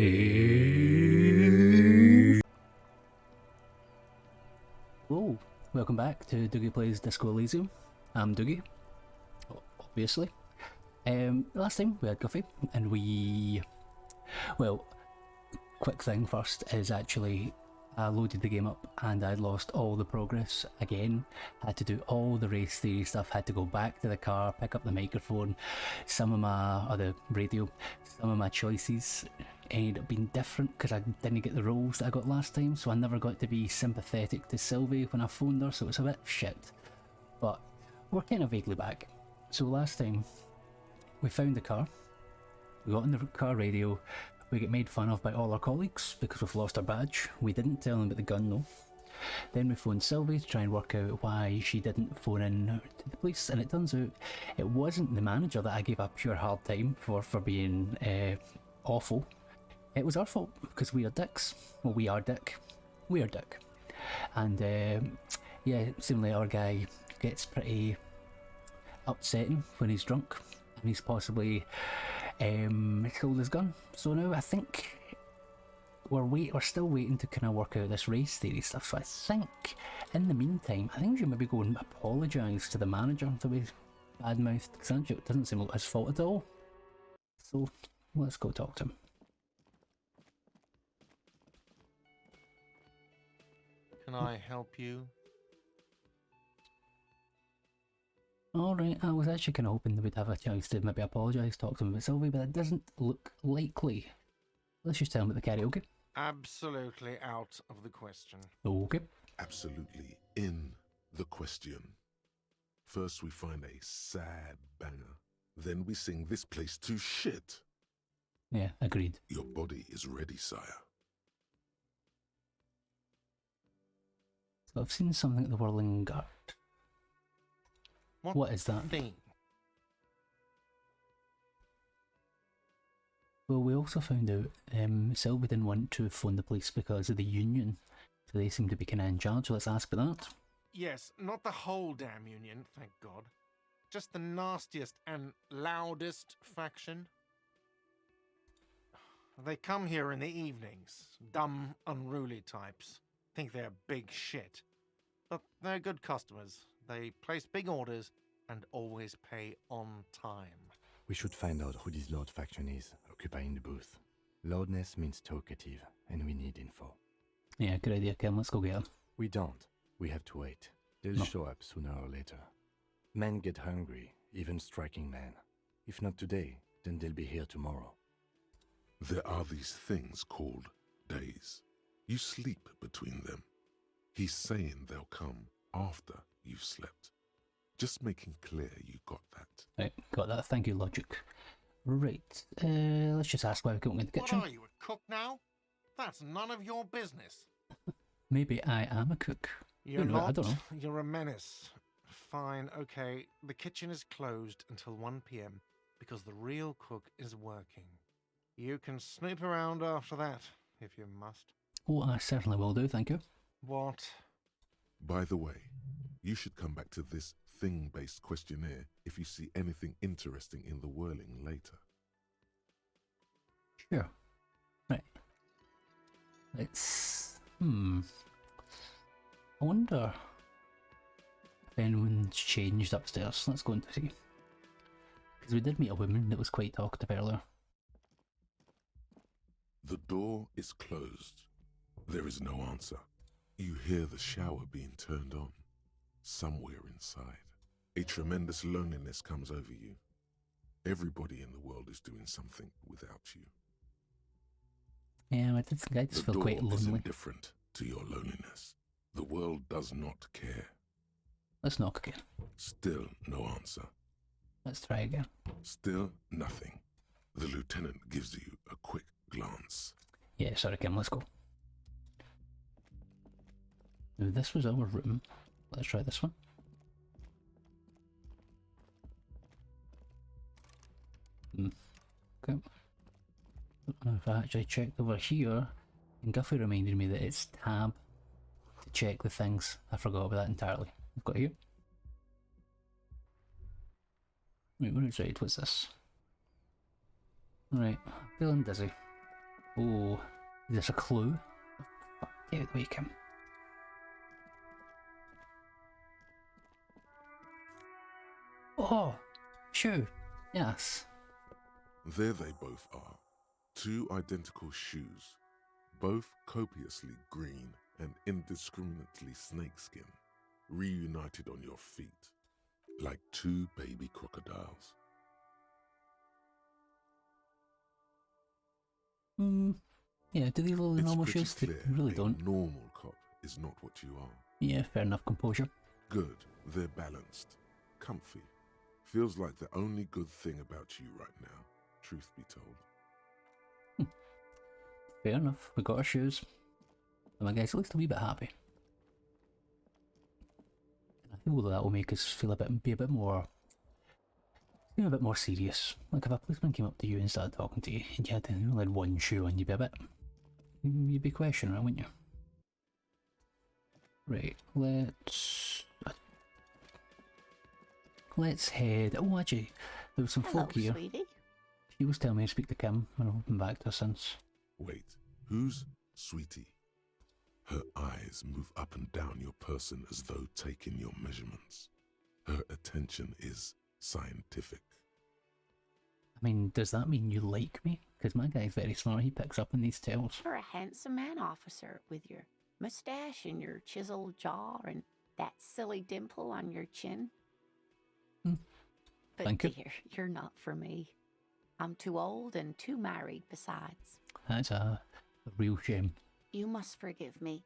Hello, welcome back to Doogie Plays Disco Elysium. I'm Doogie, obviously. Last time we had Guffy, and well, quick thing first is actually I loaded the game up and I'd lost all the progress again. Had to do all the race theory stuff, had to go back to the car, pick up the microphone, or the radio, some of my choices ended up being different because I didn't get the roles that I got last time, so I never got to be sympathetic to Sylvie when I phoned her, so it's a bit shit. But we're kind of vaguely back. So last time we found the car, we got on the car radio, we get made fun of by all our colleagues because we've lost our badge. We didn't tell them about the gun though. Then we phoned Sylvie to try and work out why she didn't phone in to the police, and it turns out it wasn't the manager that I gave a pure hard time for being awful. It was our fault because we are dicks. Well, we are Dick. We are Dick. And yeah, seemingly our guy gets pretty upsetting when he's drunk, and he's possibly killed his gun. So now I think we're still waiting to kind of work out this race theory stuff. So I think in the meantime, I think we should maybe go and apologise to the manager for being bad-mouthed, because it doesn't seem like his fault at all. So let's go talk to him. Can I help you? Alright, I was actually kind of hoping that we'd have a chance to maybe apologise, talk to him about Sylvie, but it doesn't look likely. Let's just tell him about the karaoke. Absolutely out of the question. Okay. Absolutely in the question. First we find a sad banger, then we sing this place to shit. Yeah, agreed. Your body is ready, sire. So I've seen something at the Whirling Guard. What is that? Thing? Well, we also found out Sylvie didn't want to phone the police because of the union, so they seem to be kind of in charge. So let's ask about that. Yes, not the whole damn union, thank God. Just the nastiest and loudest faction. They come here in the evenings. Dumb, unruly types. Think they're big shit. But they're good customers. They place big orders and always pay on time. We should find out who this Lord faction is, occupying the booth. Loudness means talkative, and we need info. Yeah, good idea, Kim. Let's go get him. We don't. We have to wait. They'll show up sooner or later. Men get hungry, even striking men. If not today, then they'll be here tomorrow. There are these things called days. You sleep between them. He's saying they'll come after you've slept. Just making clear you got that. Right, got that. Thank you, Logic. Right, let's just ask why we're going in the kitchen. What are you, a cook now? That's none of your business. Maybe I am a cook. You're Who knows? not. I don't know. You're a menace. Fine, okay. The kitchen is closed until 1 p.m. because the real cook is working. You can snoop around after that, if you must. Oh, I certainly will do, thank you. What? By the way, you should come back to this thing-based questionnaire if you see anything interesting in the whirling later. Sure. Right. Let's... I wonder if anyone's changed upstairs. Let's go and see. Because we did meet a woman that was quite talkative earlier. The door is closed. There is no answer. You hear the shower being turned on. Somewhere inside, a tremendous loneliness comes over you. Everybody in the world is doing something without you. Yeah, I just feel quite The door is lonely. indifferent to your loneliness. The world does not care. Let's knock again. Still no answer. Let's try again. Still nothing. The lieutenant gives you a quick glance. Yeah, sorry Kim, let's go. Now this was our room. Let's try this one. Okay. If I actually checked over here, and Guffy reminded me that it's tab to check the things. I forgot about that entirely. I've got here. Right, we're outside. What's this? Right, feeling dizzy. Oh, is this a clue? Fuck, get out of the way, Kim. Oh, shoe. Yes. There they both are. Two identical shoes, both copiously green and indiscriminately snakeskin, reunited on your feet, like two baby crocodiles. Yeah, do they look like It's normal pretty shoes? They clear really a don't. normal cop is not what you are. Yeah, fair enough, composure. Good, they're balanced, comfy. Feels like the only good thing about you right now, truth be told. Fair enough, we got our shoes. And my guy's at least a wee bit happy. I feel that will make us feel be a bit more serious. Like if a policeman came up to you and started talking to you, and you only had one shoe on, you'd be questioning it, wouldn't you? Right, let's head. Oh, actually, there was some Hello, folk here. sweetie. She was telling me to speak to Kim, and I've been back to her since. Wait, who's Sweetie? Her eyes move up and down your person as though taking your measurements. Her attention is scientific. I mean, does that mean you like me? Because my guy's very smart, he picks up on these tells. You're a handsome man, officer, with your mustache and your chiseled jaw and that silly dimple on your chin. But Thank you. dear, you're not for me. I'm too old and too married besides. That's a real shame. You must forgive me.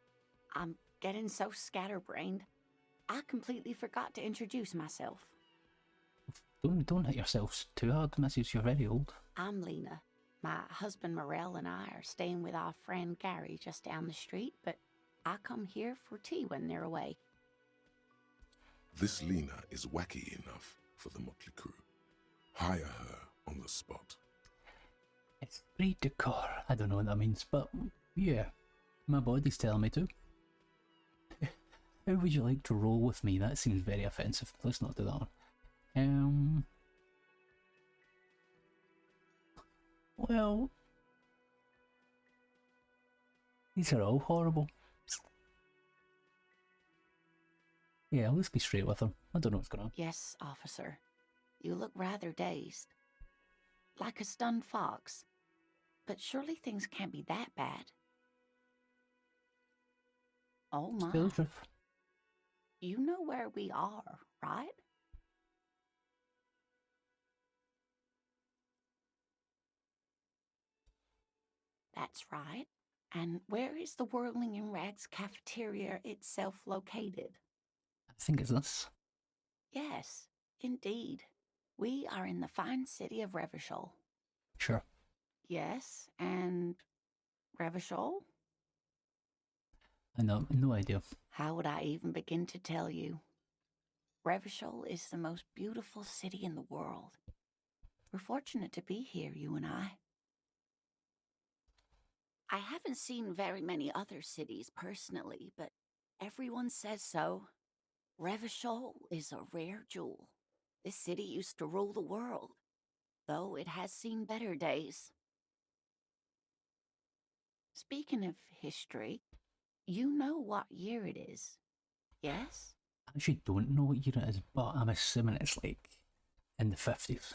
I'm getting so scatterbrained. I completely forgot to introduce myself. Don't hit yourselves too hard, Mrs. You're very old. I'm Lena. My husband Morel and I are staying with our friend Gary just down the street, but I come here for tea when they're away. This Lena is wacky enough for the motley crew. Hire her on the spot. Esprit de corps. I don't know what that means, but yeah, my body's telling me to. How would you like to roll with me? That seems very offensive. Let's not do that one. Well, these are all horrible. Yeah, let's be straight with them. I don't know what's going on. Yes, officer. You look rather dazed. Like a stunned fox. But surely things can't be that bad. Oh my. Tell the truth. You know where we are, right? That's right. And where is the Whirling in Rags cafeteria itself located? I think it's this. Yes, indeed. We are in the fine city of Revachol. Sure. Yes, and Revachol? I know, no idea. How would I even begin to tell you? Revachol is the most beautiful city in the world. We're fortunate to be here, you and I. I haven't seen very many other cities personally, but everyone says so. Revachol is a rare jewel. This city used to rule the world, though it has seen better days. Speaking of history, you know what year it is, yes? I actually don't know what year it is, but I'm assuming it's like in the 50s.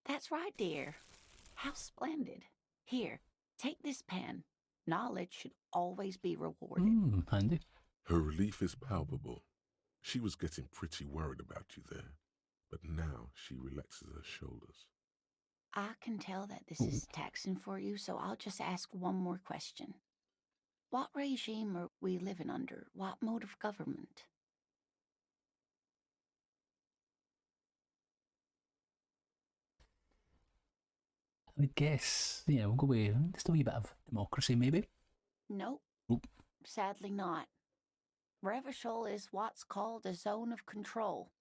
That's right, dear. How splendid. Here, take this pen. Knowledge should always be rewarded. Handy. Her relief is palpable. She was getting pretty worried about you there, but now she relaxes her shoulders. I can tell that this is taxing for you, so I'll just ask one more question. What regime are we living under? What mode of government? I would guess, we'll go with just a wee bit of democracy, maybe. Nope. Oop. Sadly not. Revachol is what's called a zone of control,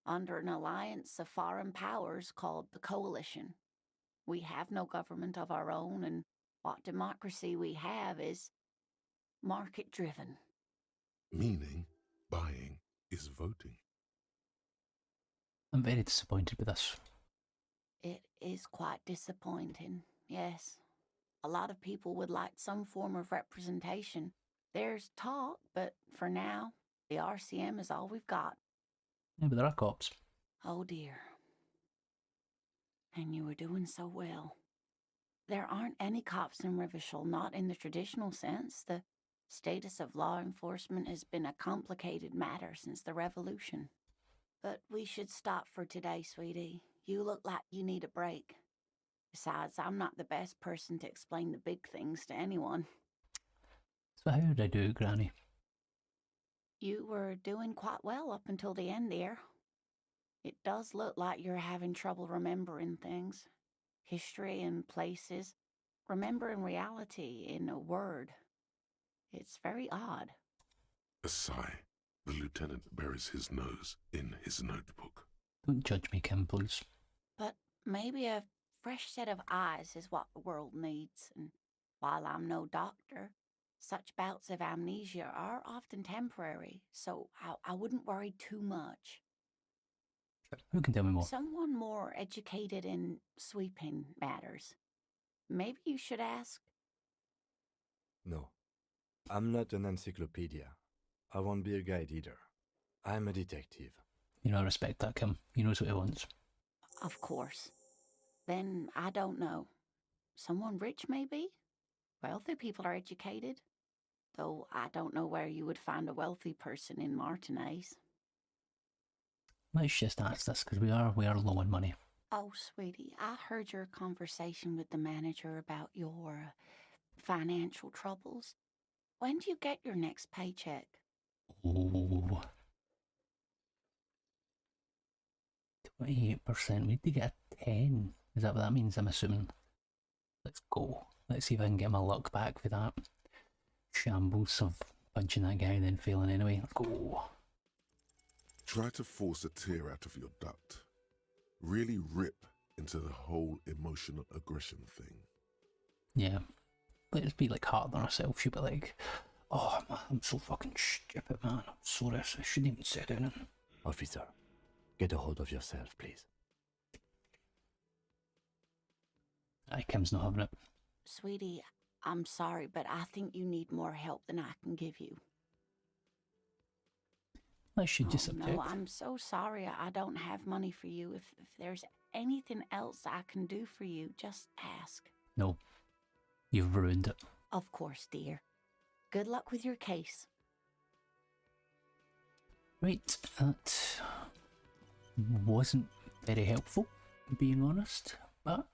under an alliance of foreign powers called the Coalition. We have no government of our own, and what democracy we have is market-driven. Meaning, buying is voting. I'm very disappointed with this. It is quite disappointing, yes. A lot of people would like some form of representation. There's talk, but for now, the RCM is all we've got. Yeah, but there are cops. Oh dear. And you were doing so well. There aren't any cops in Revachol, not in the traditional sense. The status of law enforcement has been a complicated matter since the revolution. But we should stop for today, sweetie. You look like you need a break. Besides, I'm not the best person to explain the big things to anyone. So how did I do, Granny? You were doing quite well up until the end there. It does look like you're having trouble remembering things. History and places. Remembering reality in a word. It's very odd. A sigh. The lieutenant buries his nose in his notebook. Don't judge me, Kim, please. But maybe a fresh set of eyes is what the world needs, and while I'm no doctor, such bouts of amnesia are often temporary, so I wouldn't worry too much. Who can tell me more? Someone more educated in sweeping matters. Maybe you should ask. No, I'm not an encyclopedia. I won't be a guide either. I'm a detective. You know, I respect that, Kim. He knows what he wants. Of course. Then I don't know. Someone rich, maybe? Wealthy people are educated. Though I don't know where you would find a wealthy person in Martinez. Let's just ask this, because we are low on money. Oh, sweetie, I heard your conversation with the manager about your financial troubles. When do you get your next paycheck? Oh. 28%. We need to get a 10. Is that what that means? I'm assuming. Let's go. Let's see if I can get my luck back for that. Shambles of punching that guy and then failing anyway. Let's go. Try to force a tear out of your duct. Really rip into the whole emotional aggression thing. Yeah. Let's be like hard on ourselves. She'll be like, oh man, I'm so fucking stupid, man. I'm sorry. I shouldn't even say anything. Officer, get a hold of yourself, please. Aye, Kim's not having it. Sweetie, I'm sorry, but I think you need more help than I can give you. I should just No, object. I'm so sorry I don't have money for you. If there's anything else I can do for you, just ask. No. You've ruined it. Of course, dear. Good luck with your case. Right, that wasn't very helpful, being honest, but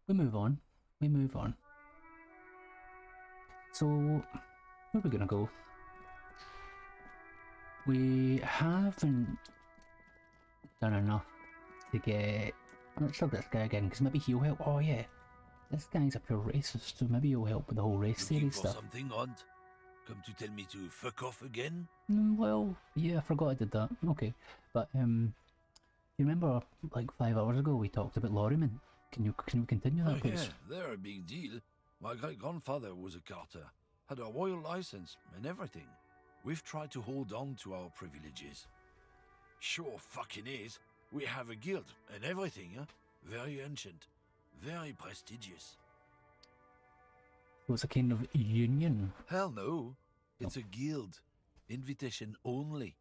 we move on. We move on. So, where are we gonna go? We haven't done enough to get... Let's look at this guy again, because maybe he'll help. Oh yeah, this guy's a pure racist, so maybe he'll help with the whole race theory Looking for stuff. something, Aunt? Come to tell me to fuck off again? Well, yeah, I forgot I did that. Okay, but you remember like 5 hours ago we talked about lorrymen? Can we continue that, Oh, please? yeah, they're a big deal. My great-grandfather was a carter, had a royal license and everything. We've tried to hold on to our privileges. Sure fucking is. We have a guild and everything, huh? Very ancient, very prestigious. It was a kind of union. Hell no. It's a guild. Invitation only.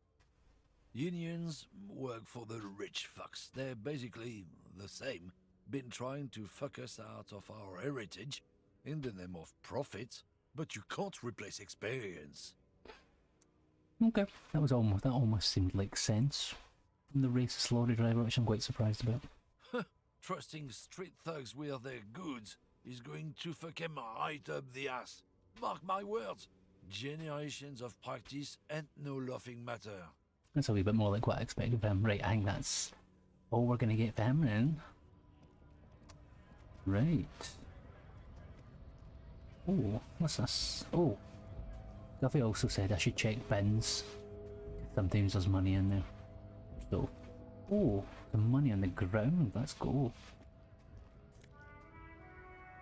Unions work for the rich fucks. They're basically the same. Been trying to fuck us out of our heritage in the name of profit, but you can't replace experience. Okay, that almost seemed like sense from the racist lorry driver, which I'm quite surprised about. Trusting street thugs with their goods is going to fuck him right up the ass. Mark my words. Generations of practice and no laughing matter. That's a wee bit more like what I expected of him. Right, I think that's all we're gonna get for him then. Right. Oh, what's this? Oh. Duffy also said I should check bins. Sometimes there's money in there. So, oh, the money on the ground. Let's go.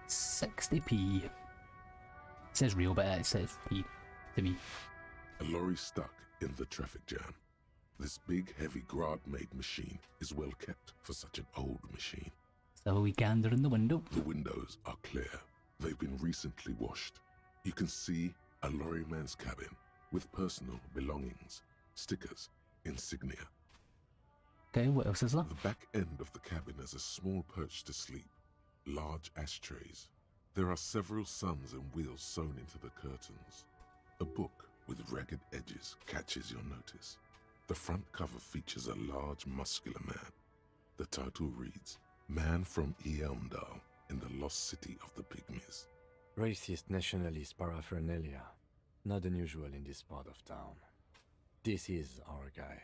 60p. It says real, but it says p to me. A lorry stuck in the traffic jam. This big, heavy Grad-made machine is well kept for such an old machine. So we gander in the window. The windows are clear. They've been recently washed. You can see a lorryman's cabin with personal belongings, stickers, insignia. Okay, what else is there? The back end of the cabin has a small perch to sleep, large ashtrays. There are several suns and wheels sewn into the curtains. A book with ragged edges catches your notice. The front cover features a large, muscular man. The title reads, Man from Eelmdal in the Lost City of the Pygmies. Racist nationalist paraphernalia. Not unusual in this part of town. This is our guy.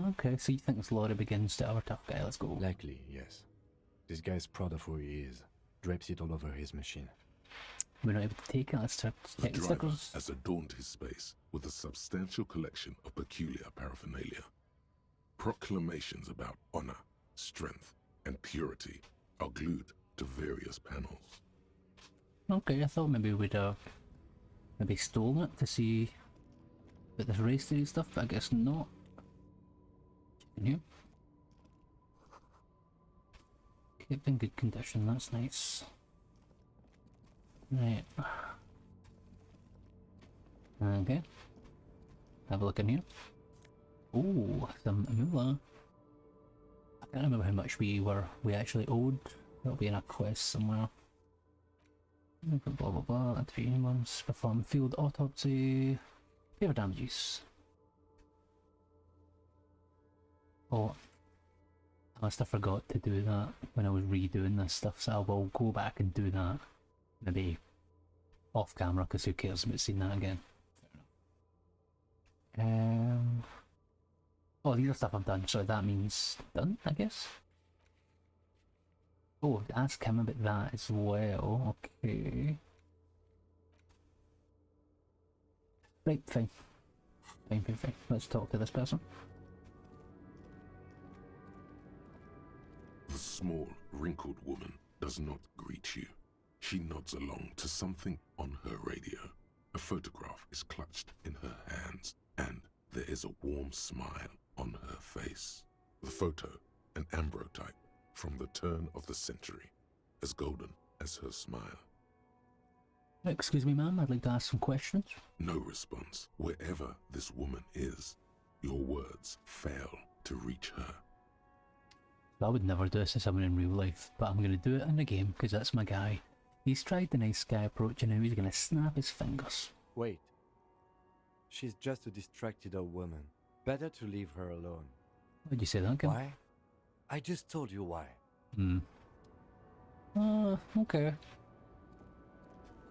Okay, so you think this lorry begins to our tough guy, let's go. Likely, yes. This guy's proud of who he is. Drapes it all over his machine. We're not able to take it, let's start The taking driver stickers. has adorned his space with a substantial collection of peculiar paraphernalia. Proclamations about honor, strength, and purity are glued to various panels. Okay, I thought maybe we'd maybe stolen it to see about this race day stuff, but I guess not. Checking here. Kept in good condition, that's nice. Right. Okay. Have a look in here. Ooh, some moolah. I can't remember how much we actually owed. That'll be in a quest somewhere. Blah blah blah. Interview humans. Perform field autopsy. Favor damages. Oh, I must have forgot to do that when I was redoing this stuff, so I will go back and do that. Maybe off camera, because who cares about seeing that again. Oh, these are stuff I've done, so that means done, I guess. Oh, ask him about that as well. Okay. Right, fine. Fine. Let's talk to this person. The small, wrinkled woman does not greet you. She nods along to something on her radio. A photograph is clutched in her hands, and there is a warm smile on her face. The photo, an ambrotype from the turn of the century, as golden as her smile. Excuse me, ma'am, I'd like to ask some questions. No response. Wherever this woman is, your words fail to reach her. I would never do this to someone in real life, but I'm going to do it in the game because that's my guy. He's tried the nice guy approach and now he's going to snap his fingers. Wait. She's just a distracted old woman. Better to leave her alone. Why'd you say that, Kim? Why? I just told you why. Okay.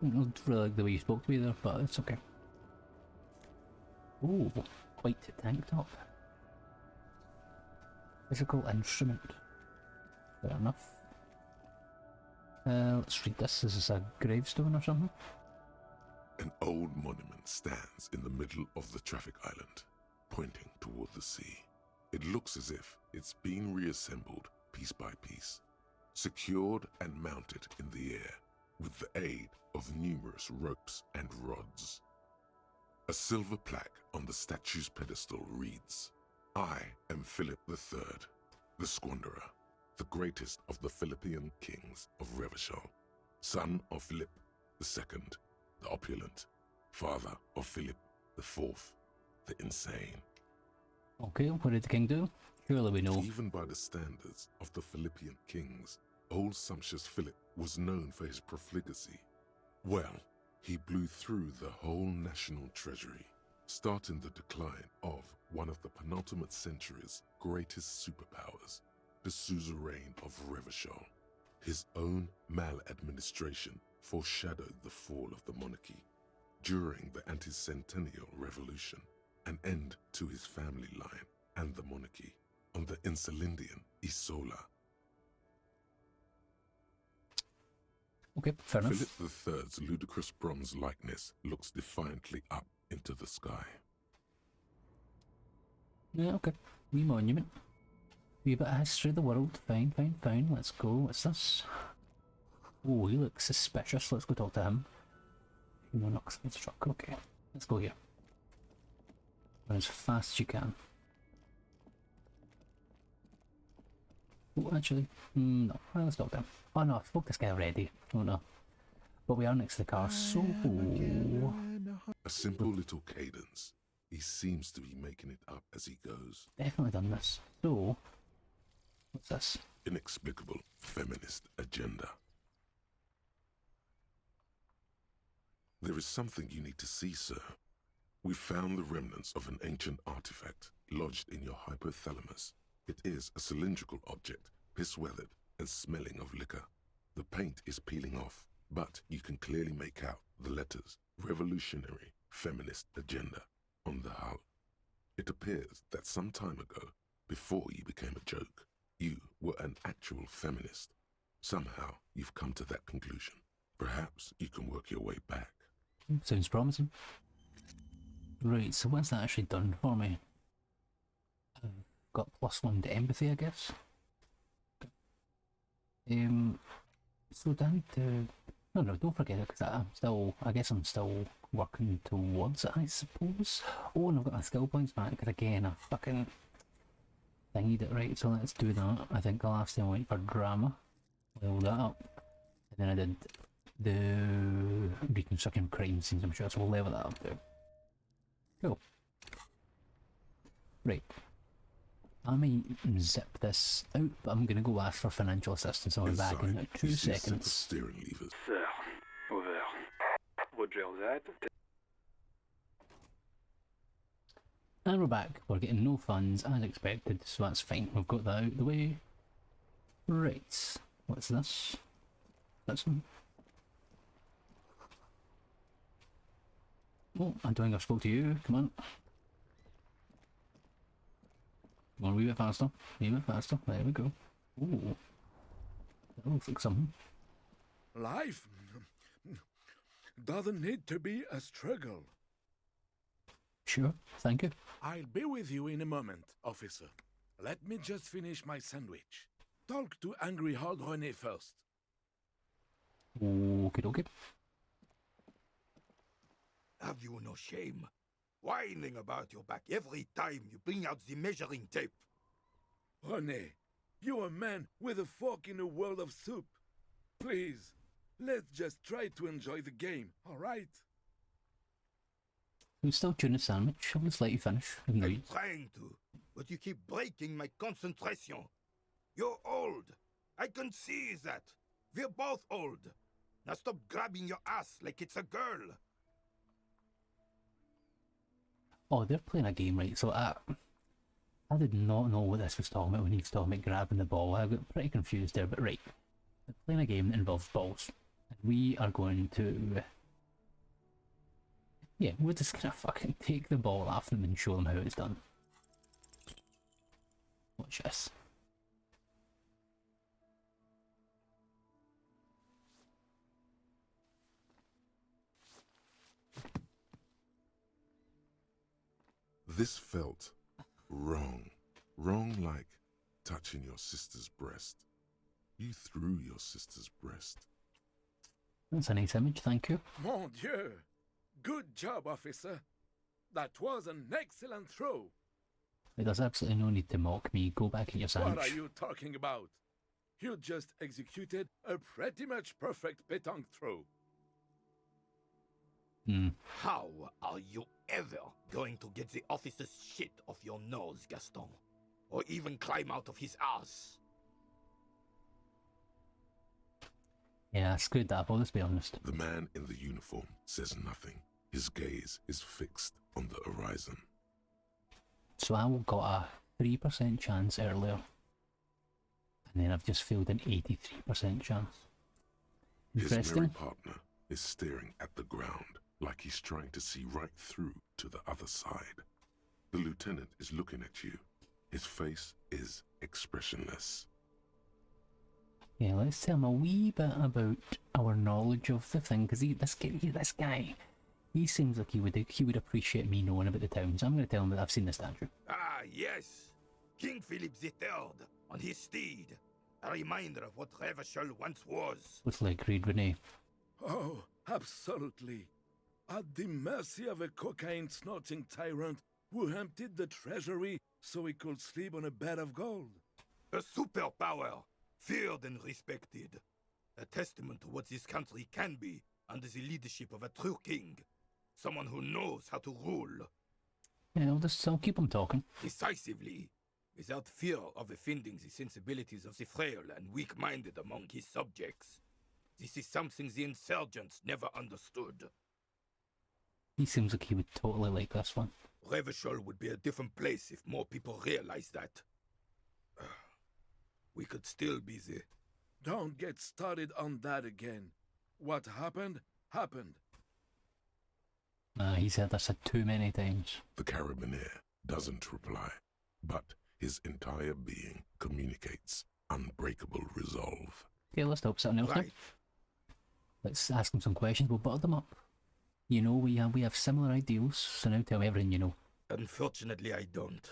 I don't really like the way you spoke to me there, but it's okay. Ooh, white tank top. Physical instrument. Fair enough. Let's read this. Is this a gravestone or something? An old monument stands in the middle of the traffic island, pointing toward the sea. It looks as if it's been reassembled piece by piece, secured and mounted in the air with the aid of numerous ropes and rods. A silver plaque on the statue's pedestal reads, I am Philip III, the Squanderer, the greatest of the Philippian kings of Revachol, son of Philip II, the opulent, father of Philip IV, the insane. Okay, what did the king do? Surely we know. Even by the standards of the Philippian kings, old sumptuous Philip was known for his profligacy. Well, he blew through the whole national treasury, starting the decline of one of the penultimate century's greatest superpowers, the suzerain of Revachol. His own maladministration foreshadowed the fall of the monarchy. During the anti-centennial revolution, an end to his family line and the monarchy on the Insulindian Isola. Okay, fair enough. Philip III's ludicrous bronze likeness looks defiantly up into the sky. Yeah, okay. Wee monument. Wee bit of history of the world. Fine. Let's go. What's this? Oh, he looks suspicious. Let's go talk to him. Human oxide truck. Okay. Let's go here. Run as fast as you can. Oh, actually, no. Well, let's talk to him. Oh no, I've spoke to this guy already. Oh no. But we are next to the car, so... A simple little cadence. He seems to be making it up as he goes. Definitely done this. So... What's this? Inexplicable feminist agenda. There is something you need to see, sir. We found the remnants of an ancient artifact lodged in your hypothalamus. It is a cylindrical object, piss-weathered and smelling of liquor. The paint is peeling off, but you can clearly make out the letters Revolutionary Feminist Agenda on the hull. It appears that some time ago, before you became a joke, you were an actual feminist. Somehow you've come to that conclusion. Perhaps you can work your way back. Sounds promising. Right, so what's that actually done for me? I've got +1 to empathy, I guess. So down to... No, don't forget it, because I guess I'm still working towards it, I suppose. Oh, and I've got my skill points back, because again, I fucking thingied it right, so let's do that. I think the last time I went for drama, level that up. And then I did the reconstructing crime scenes, I'm sure, so we'll level that up too. Cool. Right. I might zip this out, but I'm gonna go ask for financial assistance. I'll be back in 2 seconds. Steering levers. Sir, over. Roger that. And we're back. We're getting no funds as expected, so that's fine. We've got that out of the way. Right. What's this? That's one. Oh, I don't think I've spoke to you. Come on. Come on, a wee bit faster. A wee bit faster. There we go. Ooh. That looks like something. Life doesn't need to be a struggle. Sure, thank you. I'll be with you in a moment, officer. Let me just finish my sandwich. Talk to Angry Hard René first. Okie dokie. Have you no shame? Whining about your back every time you bring out the measuring tape. René, you're a man with a fork in a world of soup. Please, let's just try to enjoy the game, all right? I'm still chewing a sandwich. I'll just let you finish. I'm trying to, but you keep breaking my concentration. You're old. I can see that. We're both old. Now stop grabbing your ass like it's a girl. Oh, they're playing a game, right? So I did not know what this was talking about when he was talking about grabbing the ball. I got pretty confused there, but right. They're playing a game that involves balls. And we are going to... Yeah, we're just gonna fucking take the ball off them and show them how it's done. Watch this. This felt wrong. Wrong like touching your sister's breast. You threw your sister's breast. That's a nice image, thank you. Mon Dieu! Good job, officer. That was an excellent throw. There's absolutely no need to mock me. Go back in your sandwich. What are you talking about? You just executed a pretty much perfect pétanque throw. How are you ever going to get the officer's shit off your nose, Gaston? Or even climb out of his ass? Yeah, I screwed that up, let's be honest. The man in the uniform says nothing. His gaze is fixed on the horizon. So I got a 3% chance earlier. And then I've just failed an 83% chance. His merry Interesting. partner is staring at the ground like he's trying to see right through to the other side. The lieutenant is looking at you. His face is expressionless. Yeah, let's tell him a wee bit about our knowledge of the thing, because this guy, he seems like he would appreciate me knowing about the town, so I'm going to tell him that I've seen the statue. Ah, yes. King Philip III on his steed. A reminder of what Revachol once was. Looks like agreed, Renee. Oh, absolutely. At the mercy of a cocaine-snorting tyrant who emptied the treasury so he could sleep on a bed of gold. A superpower, feared and respected. A testament to what this country can be under the leadership of a true king. Someone who knows how to rule. Yeah, I'll keep him talking. Decisively, without fear of offending the sensibilities of the frail and weak-minded among his subjects. This is something the insurgents never understood. He seems like he would totally like this one. Revachol would be a different place if more people realized that. We could still be the... Don't get started on that again. What happened, happened. He's heard this too many times. The Carabiner doesn't reply, but his entire being communicates unbreakable resolve. Okay, let's hope something else now. Right. Let's ask him some questions, we'll butter them up. You know, we have similar ideals, so now tell me everything you know. Unfortunately, I don't.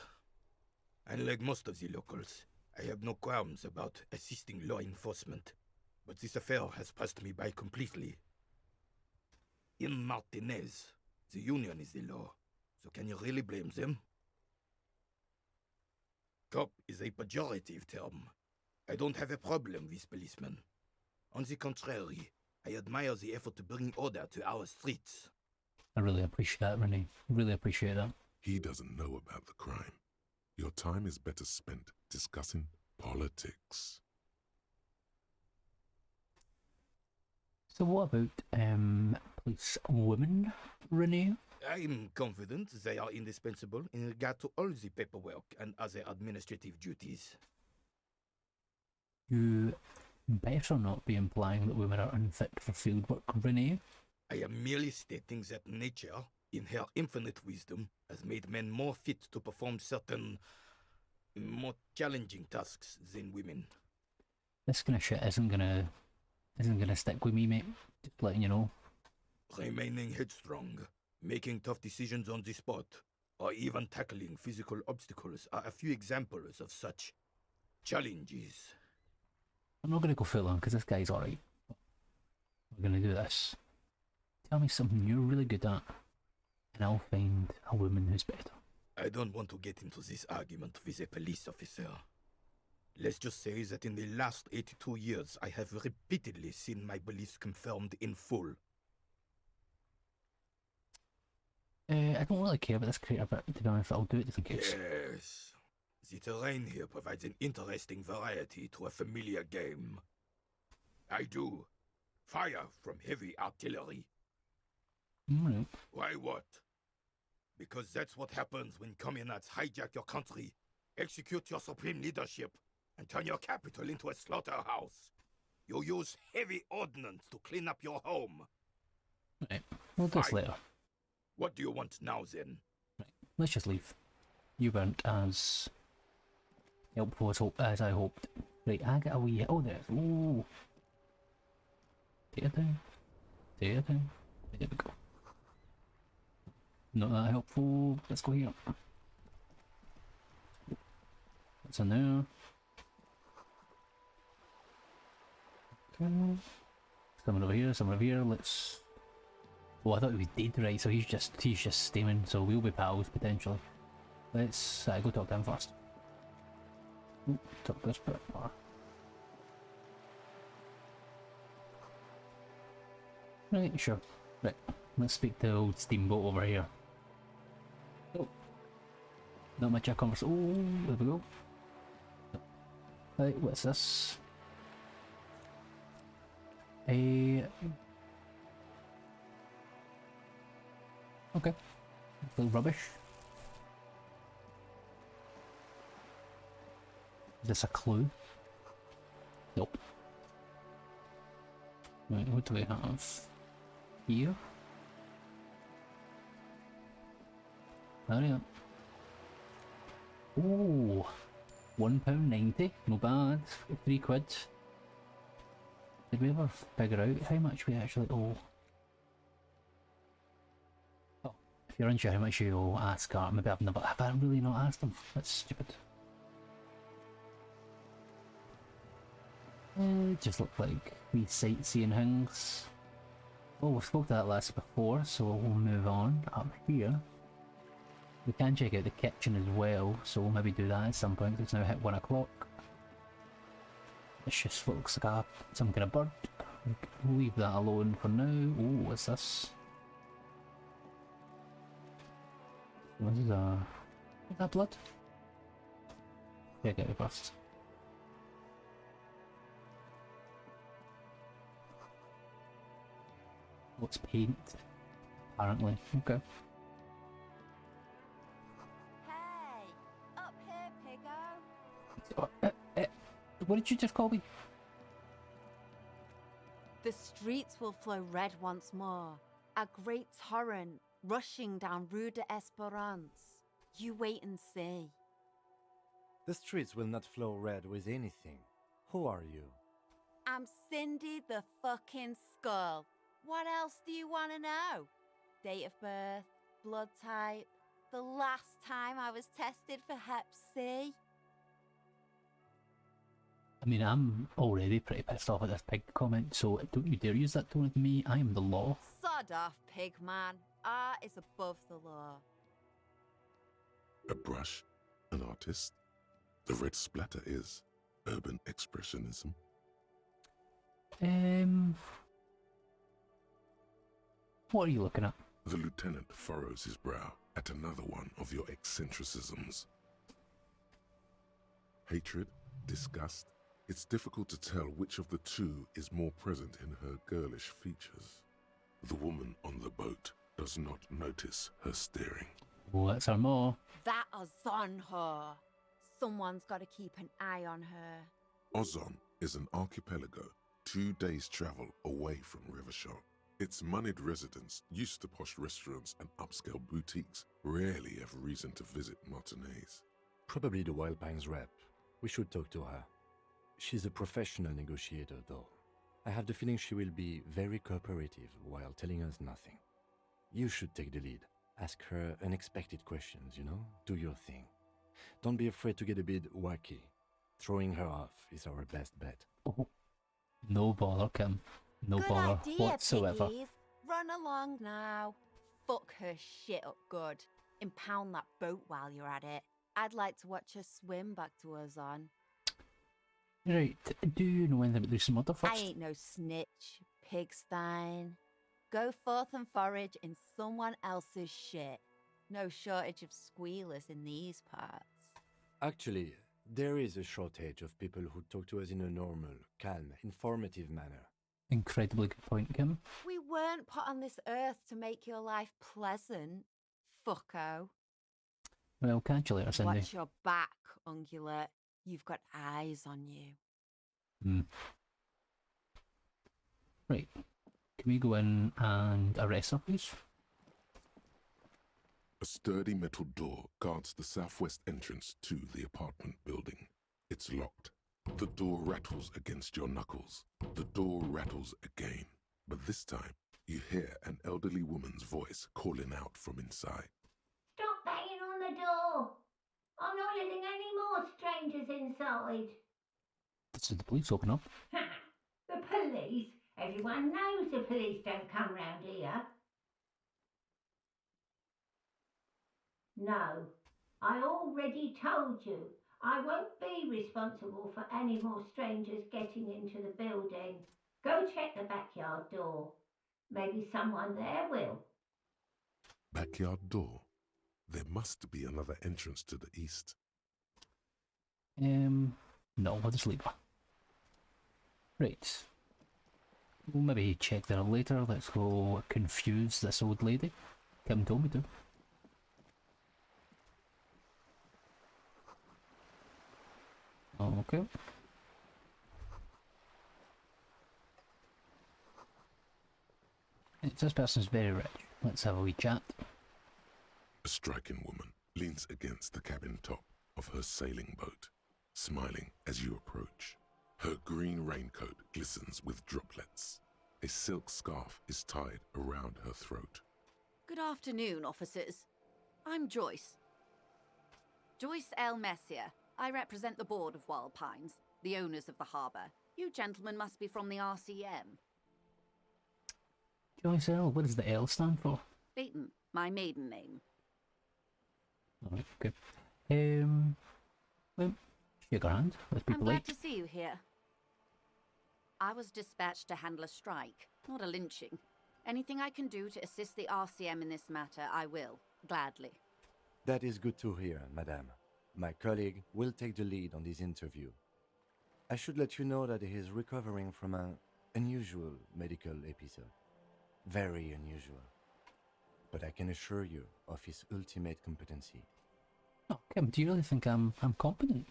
Unlike most of the locals, I have no qualms about assisting law enforcement, but this affair has passed me by completely. In Martinez, the Union is the law, so can you really blame them? Cop is a pejorative term. I don't have a problem with policemen. On the contrary, I admire the effort to bring order to our streets. I really appreciate that, Renee. Really appreciate that. He doesn't know about the crime. Your time is better spent discussing politics. So what about police women, Renee? I'm confident they are indispensable in regard to all the paperwork and other administrative duties. You better not be implying that women are unfit for field work, Renee. I am merely stating that nature, in her infinite wisdom, has made men more fit to perform certain, more challenging tasks than women. This kind of shit isn't gonna stick with me, mate. Just letting you know. Remaining headstrong, making tough decisions on the spot, or even tackling physical obstacles are a few examples of such challenges. I'm not gonna go full on because this guy's alright. We're gonna do this. Tell me something you're really good at, and I'll find a woman who's better. I don't want to get into this argument with a police officer. Let's just say that in the last 82 years, I have repeatedly seen my beliefs confirmed in full. I don't really care about this creature, but to be honest, I'll do it just in case. Yes. The terrain here provides an interesting variety to a familiar game. I do. Fire from heavy artillery. Mm-hmm. Why what? Because that's what happens when communards hijack your country, execute your supreme leadership, and turn your capital into a slaughterhouse. You use heavy ordnance to clean up your home. Right, we'll do this Fine. later. What do you want now, then? Right, let's just leave. You weren't as helpful as I hoped. Right, I got a wee... Oh, there's... Ooh. Take it down. Take it down. There we go. Not that helpful. Let's go here. What's in there? Okay. Someone over here, someone over here. Let's... Oh, I thought he was dead, right? So he's just steaming. So we'll be pals potentially. Let's go talk to him first. Ooh, talk this bit. Right, sure. Right, let's speak to old Steamboat over here. Oh, not much of a conversation. Oh, there we go. Right, what's this? Okay. A little rubbish. Is this a clue? Nope. Right, what do we have here? Hurry up. Ooh, £1.90, no bad. £3. Did we ever figure out how much we actually owe? Oh, if you're unsure how much you owe, ask Art. Maybe have I really not asked him? That's stupid. It just looked like we sightseeing things. Oh, we spoke to that last before, so we'll move on. Up here, we can check out the kitchen as well, so we'll maybe do that at some point. It's now hit 1 o'clock. It's just looks like some kind of bird. We'll leave that alone for now. Oh, what's this? What is that? Is that blood? Check it out first. What's paint? Apparently. Okay. Hey! Up here, Piggo! What did you just call me? The streets will flow red once more. A great torrent rushing down Rue de Esperance. You wait and see. The streets will not flow red with anything. Who are you? I'm Cindy the fucking Skull. What else do you want to know? Date of birth, blood type, the last time I was tested for Hep C. I mean, I'm already pretty pissed off at this pig comment, so don't you dare use that tone with me. I am the law. Sod off, pig man. Art is above the law. A brush? An artist? The red splatter is urban expressionism. What are you looking at? The lieutenant furrows his brow at another one of your eccentricisms. Hatred? Disgust? It's difficult to tell which of the two is more present in her girlish features. The woman on the boat does not notice her staring. What's her more? That is on her. Someone's got to keep an eye on her. Ozon is an archipelago 2 days' travel away from Rivershaw. Its moneyed residents, used to posh restaurants and upscale boutiques, rarely have reason to visit Martinez. Probably the Wild Pines rep. We should talk to her. She's a professional negotiator, though. I have the feeling she will be very cooperative while telling us nothing. You should take the lead. Ask her unexpected questions, you know? Do your thing. Don't be afraid to get a bit wacky. Throwing her off is our best bet. Oh, no bother, Kim. No Good bother idea, whatsoever. piggies. Run along now. Fuck her shit up good. Impound that boat while you're at it. I'd like to watch her swim back to Ozon. Right, do you know anything about Lucy Murder first? I ain't no snitch, pigstein. Go forth and forage in someone else's shit. No shortage of squealers in these parts. Actually, there is a shortage of people who talk to us in a normal, calm, informative manner. Incredibly good point, Kim. We weren't put on this earth to make your life pleasant, fucko. Well, catch you later, Cindy. Watch your back, ungulate. You've got eyes on you. Right. Can we go in and arrest her, please? A sturdy metal door guards the southwest entrance to the apartment building. It's locked. The door rattles against your knuckles. The door rattles again. But this time, you hear an elderly woman's voice calling out from inside. Stop banging on the door! I'm not letting any more strangers inside. So the police open up. The police? Everyone knows the police don't come round here. No, I already told you. I won't be responsible for any more strangers getting into the building. Go check the backyard door. Maybe someone there will. Backyard door? There must be another entrance to the east. No, we'll just leave her. Right. We'll maybe check there later. Let's go confuse this old lady. Kim told me to. Okay. This person's very rich. Let's have a wee chat. A striking woman leans against the cabin top of her sailing boat, smiling as you approach. Her green raincoat glistens with droplets. A silk scarf is tied around her throat. Good afternoon, officers. I'm Joyce. Joyce L. Messier. I represent the board of Wild Pines, the owners of the harbour. You gentlemen must be from the RCM. Joyce L, what does the L stand for? Leighton, my maiden name. Alright, okay. Well, shake her hand. Let's be I'm polite. glad to see you here. I was dispatched to handle a strike, not a lynching. Anything I can do to assist the RCM in this matter, I will, gladly. That is good to hear, madame. My colleague will take the lead on this interview. I should let you know that he is recovering from an unusual medical episode. Very unusual. But I can assure you of his ultimate competency. Oh, Kim, do you really think I'm competent?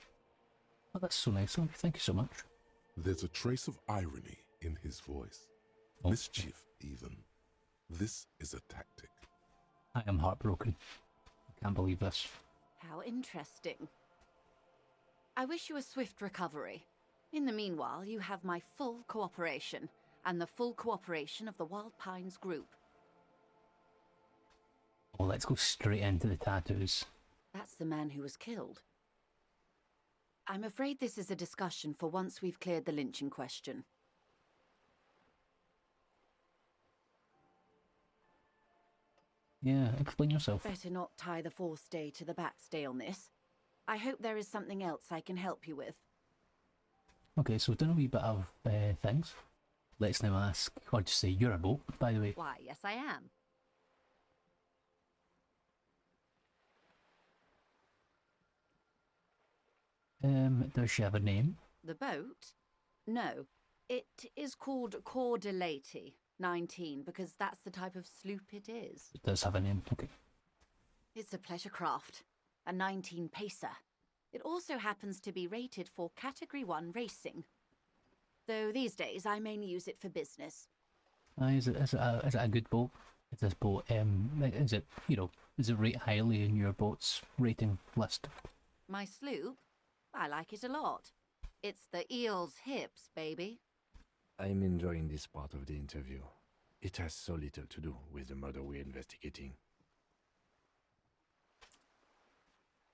Oh, that's so nice of you. Thank you so much. There's a trace of irony in his voice. Oh. Mischief, even. This is a tactic. I am heartbroken. I can't believe this. How interesting. I wish you a swift recovery. In the meanwhile, you have my full cooperation, and the full cooperation of the Wild Pines group. Oh, let's go straight into the tattoos. That's the man who was killed. I'm afraid this is a discussion for once we've cleared the lynching question. Yeah, explain yourself. Better not tie the fourth day to the backstay on this. I hope there is something else I can help you with. Okay, so we've done a wee bit of things. Let's now ask, or just say, you're a boat, by the way. Why, yes I am. Does she have a name? The boat? No. It is called Cordelati 19 because that's the type of sloop it is. It does have a name, okay. It's a pleasure craft, a 19 pacer. It also happens to be rated for Category 1 racing. Though these days I mainly use it for business. Is it a good boat? Is this boat, is it, is it rate highly in your boat's rating list? My sloop? I like it a lot. It's the eel's hips, baby. I'm enjoying this part of the interview. It has so little to do with the murder we're investigating.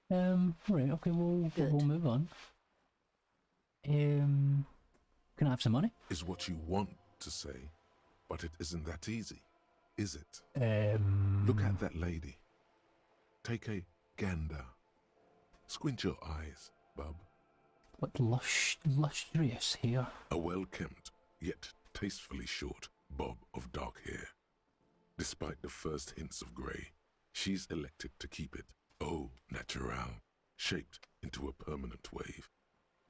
Right, okay, we'll move on. Can I have some money? Is what you want to say, but it isn't that easy, is it? Look at that lady. Take a gander. Squint your eyes, bub. What lustrous hair. A well-kempt, yet tastefully short bob of dark hair. Despite the first hints of grey, she's elected to keep it au naturel, shaped into a permanent wave,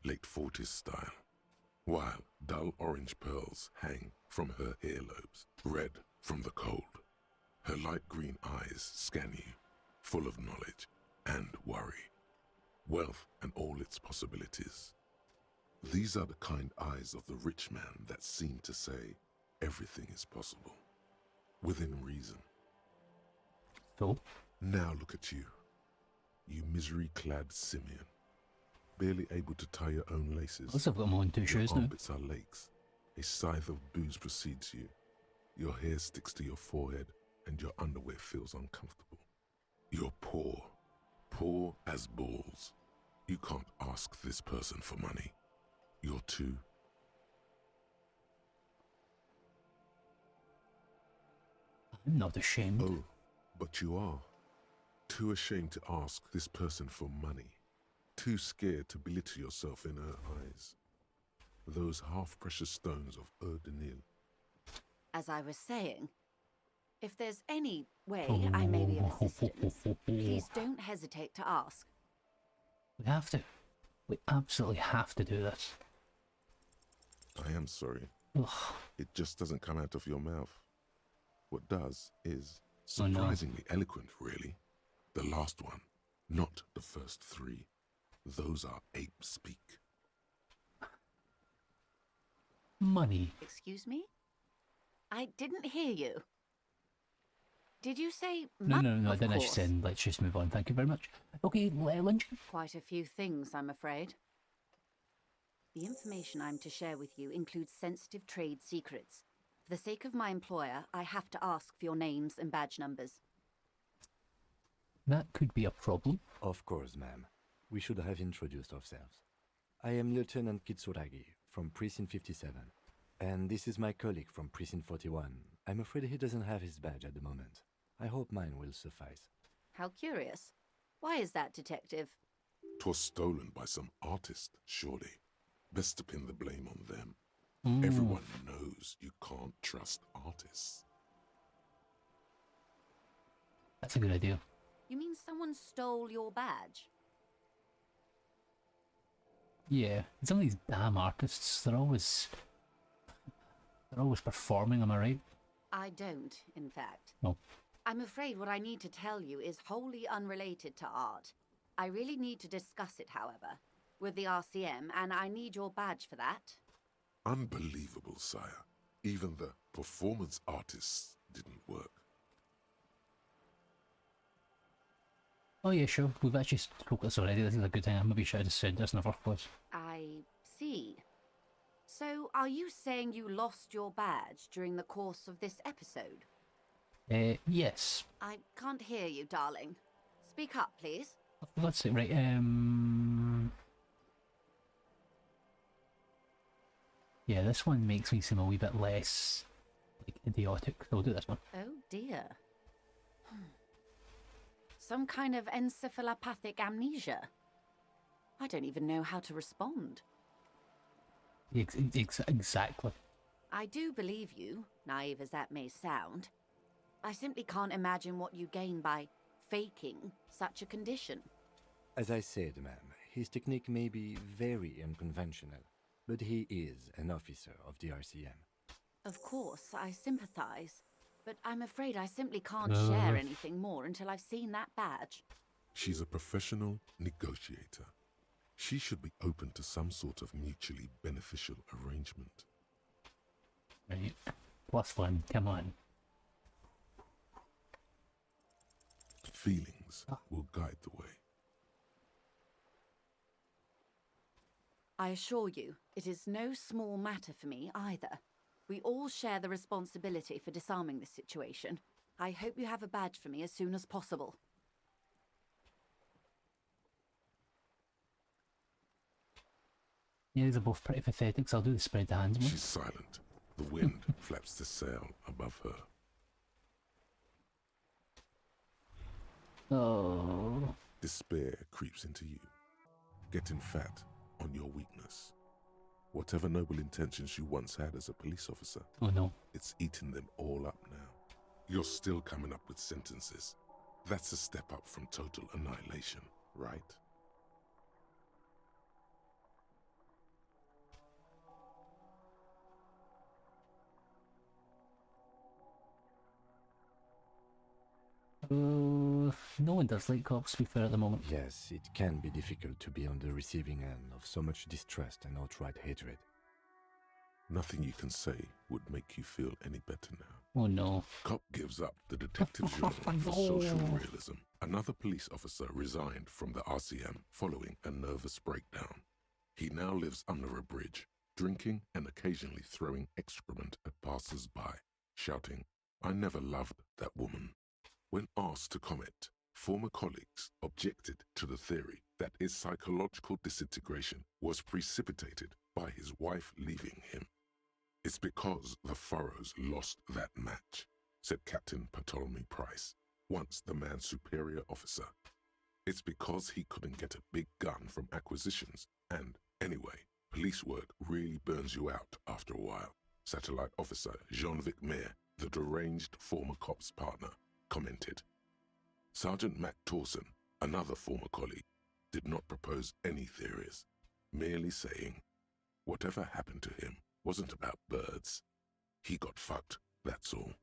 late 40s style, while dull orange pearls hang from her earlobes, red from the cold. Her light green eyes scan you, full of knowledge and worry, wealth and all its possibilities. These are the kind eyes of the rich man that seem to say everything is possible, within reason. So? Now look at you, you misery-clad simian, barely able to tie your own laces. I've got more than 2 shoes now. Your armpits are lakes. A scythe of booze precedes you. Your hair sticks to your forehead, and your underwear feels uncomfortable. You're poor, poor as balls. You can't ask this person for money. You're too. I'm not ashamed. Oh, but you are. Too ashamed to ask this person for money. Too scared to belittle yourself in her eyes. Those half-precious stones of Eau de Nil. As I was saying, if there's any way I may be of assistance, please don't hesitate to ask. We have to. We absolutely have to do this. I am sorry. Ugh. It just doesn't come out of your mouth. What does is Oh, no. surprisingly eloquent, really. The last one, not the first 3. Those are ape speak. Money. Excuse me? I didn't hear you. Did you say No, I Of didn't. I course. just said, let's just move on. Thank you very much. Okay, Lynch. Quite a few things, I'm afraid. The information I'm to share with you includes sensitive trade secrets. For the sake of my employer, I have to ask for your names and badge numbers. That could be a problem. Of course, ma'am. We should have introduced ourselves. I am Lieutenant Kitsuragi from Precinct 57. And this is my colleague from Precinct 41. I'm afraid he doesn't have his badge at the moment. I hope mine will suffice. How curious. Why is that, Detective? 'Twas stolen by some artist, surely. Best to pin the blame on them. Everyone knows you can't trust artists. That's a good idea. You mean someone stole your badge? Yeah, some of these damn artists, they're always performing, am I right? I don't, in fact. No. I'm afraid what I need to tell you is wholly unrelated to art. I really need to discuss it, however, with the RCM, and I need your badge for that. Unbelievable, sire. Even the performance artists didn't work. Oh yeah, sure. We've actually spoke this already. This is a good thing. I maybe should have just said this in the first place. I see. So, are you saying you lost your badge during the course of this episode? Yes. I can't hear you, darling. Speak up, please. Let's see, right, yeah, this one makes me seem a wee bit less, like, idiotic, so we'll do this one. Oh dear. Some kind of encephalopathic amnesia. I don't even know how to respond. Exactly. I do believe you, naive as that may sound. I simply can't imagine what you gain by faking such a condition. As I said, ma'am, his technique may be very unconventional, but he is an officer of the RCM. Of course, I sympathize, but I'm afraid I simply can't share anything more until I've seen that badge. She's a professional negotiator. She should be open to some sort of mutually beneficial arrangement. Right. +1, come on. Feelings will guide the way. I assure you, it is no small matter for me either. We all share the responsibility for disarming this situation. I hope you have a badge for me as soon as possible. Yeah, these are both pretty pathetic, so I'll do the spread the hands one. She's silent. The wind flaps the sail above her. Oh. Despair creeps into you, getting fat on your weakness. Whatever noble intentions you once had as a police officer, Oh no. it's eating them all up now. You're still coming up with sentences. That's a step up from total annihilation, right? No one does like cops, to be fair, at the moment. Yes, it can be difficult to be on the receiving end of so much distrust and outright hatred. Nothing you can say would make you feel any better now. Oh no. Cop gives up the detective genre for social realism. Another police officer resigned from the RCM following a nervous breakdown. He now lives under a bridge, drinking and occasionally throwing excrement at passers-by, shouting, "I never loved that woman." When asked to comment, former colleagues objected to the theory that his psychological disintegration was precipitated by his wife leaving him. "It's because the Furrows lost that match," said Captain Ptolemy Price, once the man's superior officer. "It's because he couldn't get a big gun from acquisitions, and anyway, police work really burns you out after a while," Satellite Officer Jean-Vic Mayer, the deranged former cop's partner, commented. Sergeant Matt Torson, another former colleague, did not propose any theories, merely saying, whatever happened to him wasn't about birds. He got fucked, that's all.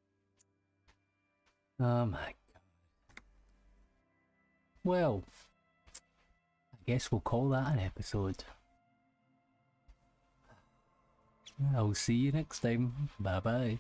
Oh my god. Well, I guess we'll call that an episode. I'll see you next time. Bye bye.